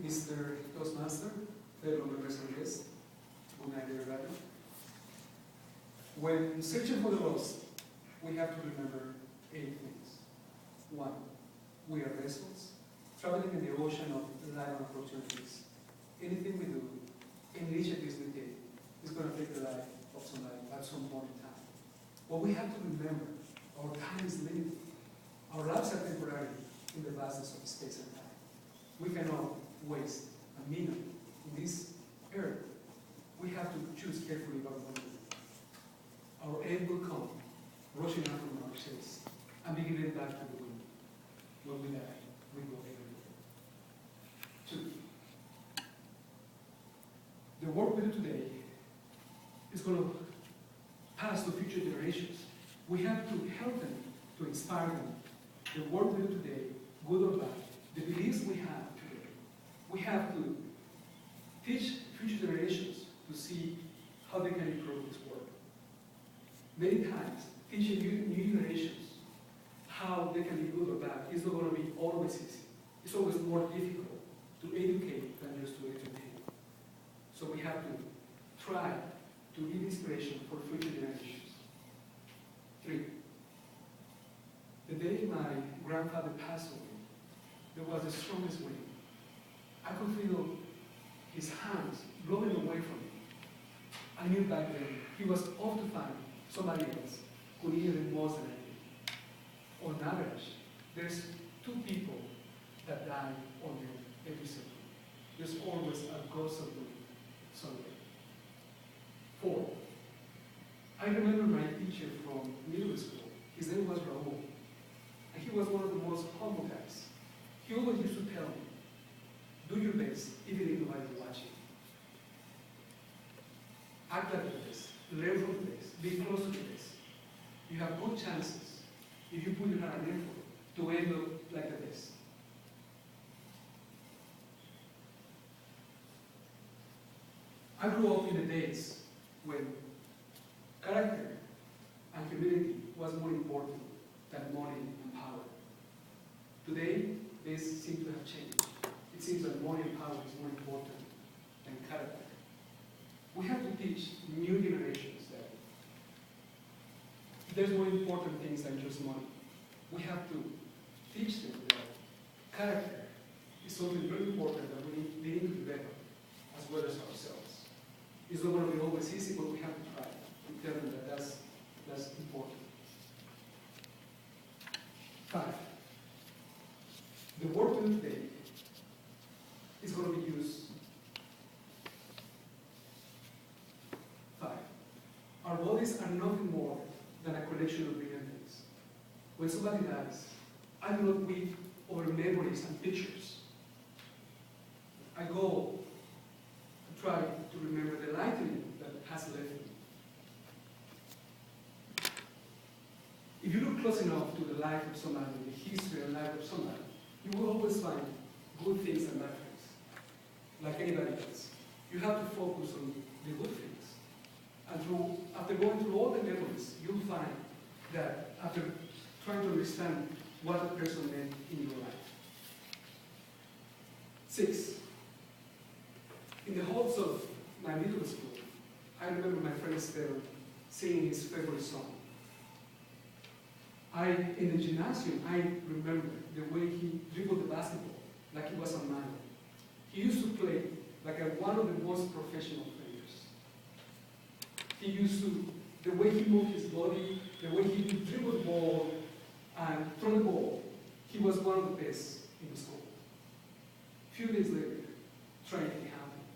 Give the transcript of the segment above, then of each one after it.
Mr. Toastmaster, fellow members and guests, good night everybody. When searching for the lost, we have to remember 8 things. 1, we are vessels, traveling in the ocean of life and opportunities. Anything we do, any initiatives we take, is going to affect the life of somebody at some point in time. But we have to remember, our time is limited. Our lives are temporary in the vastness of space and time. We cannot waste a minute in this earth. We have to choose carefully what we do. Our end will come, rushing out from our chest, and be given back to the wind. When we die, we go everywhere. 2, the work we do today is going to pass to future generations. We have to help them, to inspire them. The work we do today, good or bad, the beliefs we have today, we have to teach future generations to see how they can improve this work. Many times, teaching new generations how they can be good or bad is not going to be always easy. It's always more difficult to educate than just to entertain. So we have to try to give inspiration for future generations. 3, the day my grandfather passed away, there was the strongest wind. I could feel his hands blowing away from me. I knew back then he was off to find somebody else who needed him more than I did. On average, there's 2 people that die on earth every second. There's always a ghost of wind somewhere. 4, I remember my teacher from middle school. His name was Raul. And he was one of the most humble guys. He always used to tell me, do your best, even if nobody's watching. Act like the best. Learn from the best. Be close to the best. You have good chances, if you put your heart and effort, to end up like the best. I grew up in the days when character and humility was more important than money and power. Today, this seems to have changed. It seems that money and power is more important than character. We have to teach new generations that there's more important things than just money. We have to teach them that character is something very important that we need to develop as well as ourselves. It's not going to be always easy, but we have to try and tell them that that's important. 5, the work we do today is going to be used. 5, our bodies are nothing more than a collection of living things. When somebody dies, I do not weep over memories and pictures. I go to try to remember the lightning that has left me. If you look close enough to the life of somebody, the history and life of somebody, you will always find good things and bad things, like anybody else. You have to focus on the good things. And after going through all the memories, you'll find that after trying to understand what a person meant in your life. 6, in the halls of my middle school, I remember my friend Esteban singing his favorite song. In the gymnasium, I remember the way he dribbled the basketball, like he was a man. He used to play like one of the most professional players. He used to, the way he moved his body, the way he would dribble the ball and throw the ball, he was one of the best in the school. A few days later, tragedy happened.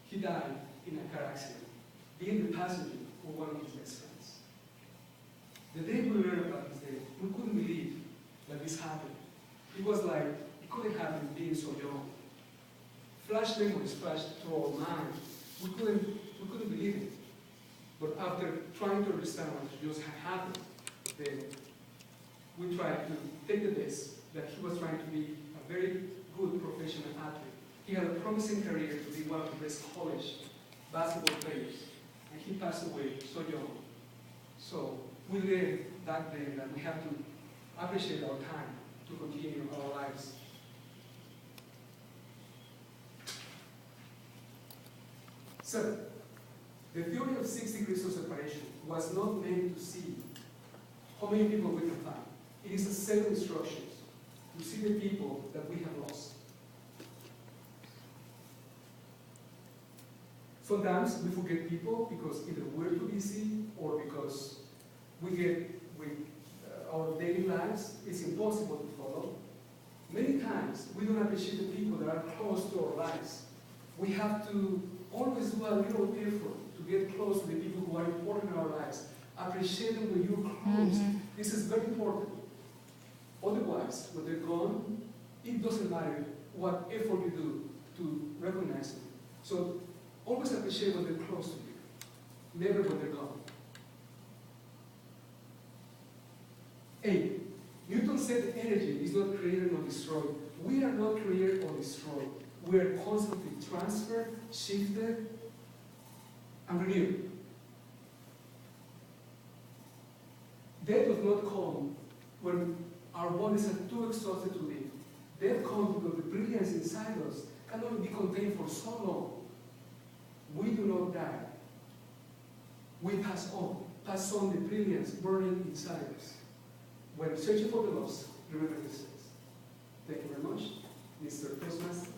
He died in a car accident, being the passenger of one of his best friends. The day we learned about his death, we couldn't believe that this happened. It was like, it couldn't happen being so young. Flash memories flashed through our mind. We couldn't believe it. But after trying to understand what just had happened, then we tried to take the best that he was trying to be a very good professional athlete. He had a promising career to be one of the best college basketball players, and he passed away so young. So we learned back then that we have to appreciate our time to continue our lives. 7. The theory of 6 degrees of separation was not meant to see how many people we can find. It is a set of instructions to see the people that we have lost. Sometimes we forget people because either we're too busy or because we get with our daily lives, it's impossible to follow. Many times we don't appreciate the people that are close to our lives. We have to always do a little effort to get close to the people who are important in our lives. Appreciate them when you're close. This is very important. Otherwise, when they're gone, it doesn't matter what effort you do to recognize them. So always appreciate when they're close to you, never when they're gone. 8. Newton said energy is not created or destroyed. We are not created or destroyed. We are constantly transferred, shifted, and renewed. Death does not come when our bodies are too exhausted to live. Death comes because the brilliance inside us can only be contained for so long. We do not die. We pass on the brilliance burning inside us. When searching for the lost, remember this. Thank you very much, Mr. Postmaster.